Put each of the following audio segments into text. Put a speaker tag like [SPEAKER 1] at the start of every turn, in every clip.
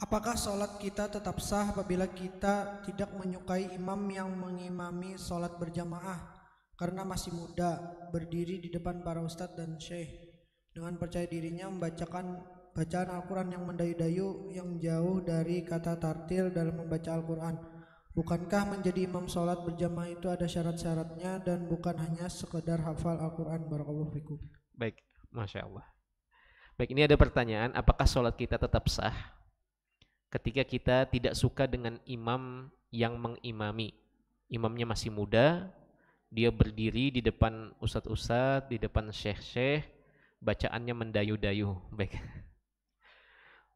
[SPEAKER 1] Apakah sholat kita tetap sah apabila kita tidak menyukai imam yang mengimami sholat berjamaah karena masih muda, berdiri di depan para ustadz dan syekh dengan percaya dirinya membacakan bacaan Al-Quran yang mendayu-dayu yang jauh dari kata tartil dalam membaca Al-Quran? Bukankah menjadi imam sholat berjamaah itu ada syarat-syaratnya dan bukan hanya sekedar hafal Al-Quran? Barakallahu fikum.
[SPEAKER 2] Baik, Masya Allah. Baik, ini ada pertanyaan, apakah sholat kita tetap sah ketika kita tidak suka dengan imam yang mengimami? Imamnya masih muda, dia berdiri di depan ustadz-ustadz, di depan syekh-syekh, bacaannya mendayu-dayu. Baik,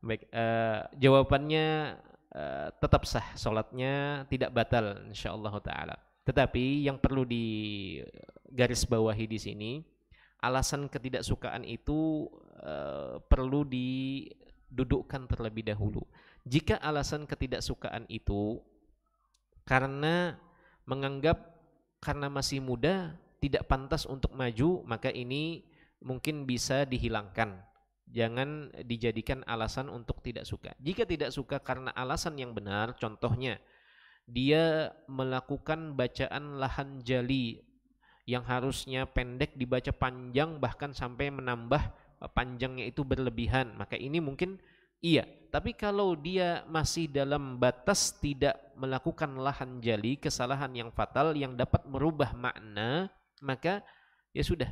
[SPEAKER 2] baik. Jawabannya tetap sah, sholatnya tidak batal, insyaallah taala. Tetapi yang perlu digarisbawahi di sini, alasan ketidaksukaan itu perlu didudukkan terlebih dahulu. Jika alasan ketidaksukaan itu karena menganggap karena masih muda tidak pantas untuk maju, maka ini mungkin bisa dihilangkan. Jangan dijadikan alasan untuk tidak suka. Jika tidak suka karena alasan yang benar, contohnya dia melakukan bacaan lahan jali yang harusnya pendek dibaca panjang, bahkan sampai menambah panjangnya itu berlebihan, maka ini mungkin iya. Tapi kalau dia masih dalam batas tidak melakukan lahan jali, kesalahan yang fatal yang dapat merubah makna, maka ya sudah,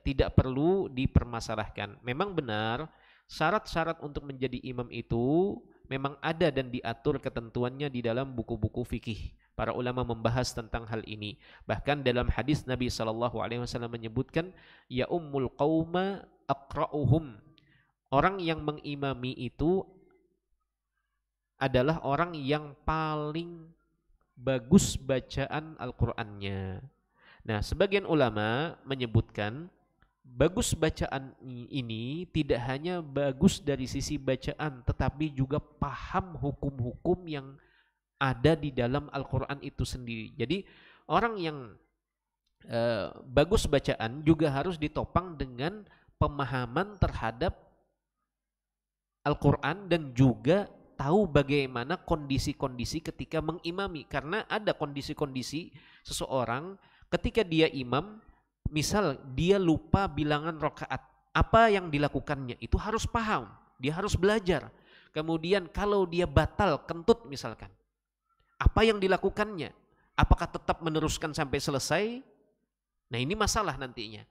[SPEAKER 2] tidak perlu dipermasalahkan. Memang benar syarat-syarat untuk menjadi imam itu memang ada dan diatur ketentuannya di dalam buku-buku fikih. Para ulama membahas tentang hal ini. Bahkan dalam hadis Nabi SAW menyebutkan, ya ummul qauma aqra'uhum. Orang yang mengimami itu adalah orang yang paling bagus bacaan Al-Qur'annya. Nah, sebagian ulama menyebutkan bagus bacaan ini tidak hanya bagus dari sisi bacaan, tetapi juga paham hukum-hukum yang ada di dalam Al-Quran itu sendiri. Jadi orang yang bagus bacaan juga harus ditopang dengan pemahaman terhadap Al-Quran dan juga tahu bagaimana kondisi-kondisi ketika mengimami. Karena ada kondisi-kondisi seseorang ketika dia imam, misal dia lupa bilangan rakaat, apa yang dilakukannya itu harus paham, dia harus belajar. Kemudian kalau dia batal kentut misalkan, apa yang dilakukannya? Apakah tetap meneruskan sampai selesai? Nah, ini masalah nantinya.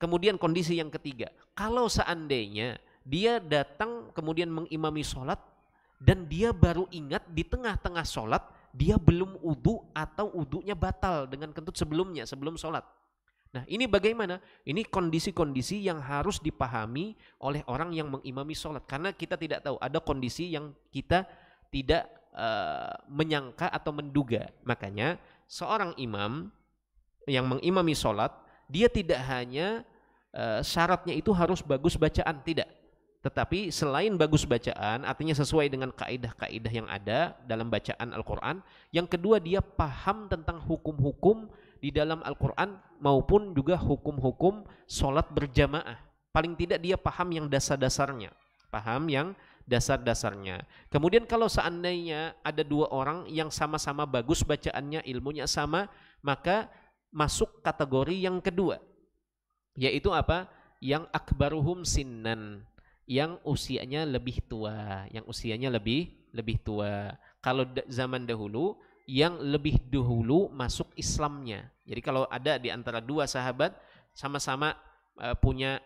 [SPEAKER 2] Kemudian kondisi yang ketiga, kalau seandainya dia datang kemudian mengimami sholat dan dia baru ingat di tengah-tengah sholat dia belum wudu atau wudunya batal dengan kentut sebelumnya, sebelum sholat. Nah, ini bagaimana? Ini kondisi-kondisi yang harus dipahami oleh orang yang mengimami sholat. Karena kita tidak tahu, ada kondisi yang kita tidak menyangka atau menduga. Makanya seorang imam yang mengimami sholat, dia tidak hanya syaratnya itu harus bagus bacaan, tidak. Tetapi selain bagus bacaan, artinya sesuai dengan kaidah-kaidah yang ada dalam bacaan Al-Quran. Yang kedua, dia paham tentang hukum-hukum di dalam Al-Quran maupun juga hukum-hukum sholat berjamaah. Paling tidak dia paham yang dasar-dasarnya. Paham yang dasar-dasarnya. Kemudian kalau seandainya ada dua orang yang sama-sama bagus bacaannya, ilmunya sama, maka masuk kategori yang kedua. Yaitu apa? Yang akbaruhum sinnan, yang usianya lebih tua, yang usianya lebih tua. Kalau zaman dahulu, yang lebih dahulu masuk Islamnya. Jadi kalau ada di antara dua sahabat sama-sama punya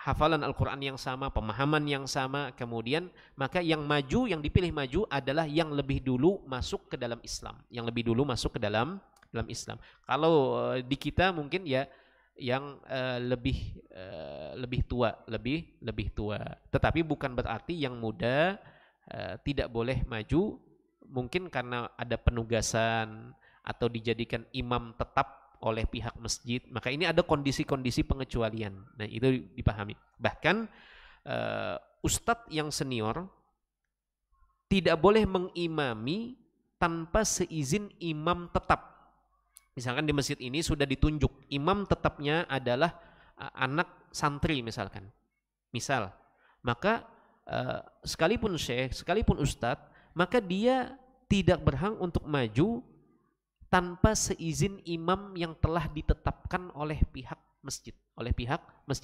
[SPEAKER 2] hafalan Al-Quran yang sama, pemahaman yang sama, kemudian maka yang maju, yang dipilih maju adalah yang lebih dulu masuk ke dalam Islam, yang lebih dulu masuk ke dalam Islam. Kalau di kita mungkin ya yang lebih tua, lebih tua. Tetapi bukan berarti yang muda tidak boleh maju, mungkin karena ada penugasan atau dijadikan imam tetap oleh pihak masjid. Maka ini ada kondisi-kondisi pengecualian. Nah, itu dipahami. Bahkan ustadz yang senior tidak boleh mengimami tanpa seizin imam tetap. Misalkan di masjid ini sudah ditunjuk, imam tetapnya adalah anak santri misalkan. Misal, maka sekalipun syekh, sekalipun ustadz, maka dia tidak berhak untuk maju tanpa seizin imam yang telah ditetapkan oleh pihak masjid,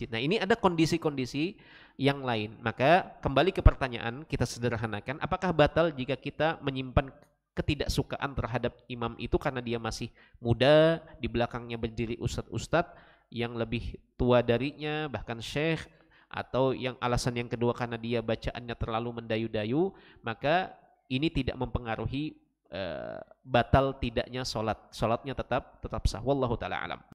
[SPEAKER 2] Nah, ini ada kondisi-kondisi yang lain. Maka kembali ke pertanyaan, kita sederhanakan, apakah batal jika kita menyimpan ketidaksukaan terhadap imam itu karena dia masih muda, di belakangnya berdiri ustadz-ustadz yang lebih tua darinya, bahkan syekh, atau yang alasan yang kedua karena dia bacaannya terlalu mendayu-dayu, maka ini tidak mempengaruhi batal tidaknya sholatnya tetap sah. Wallahu taala alam.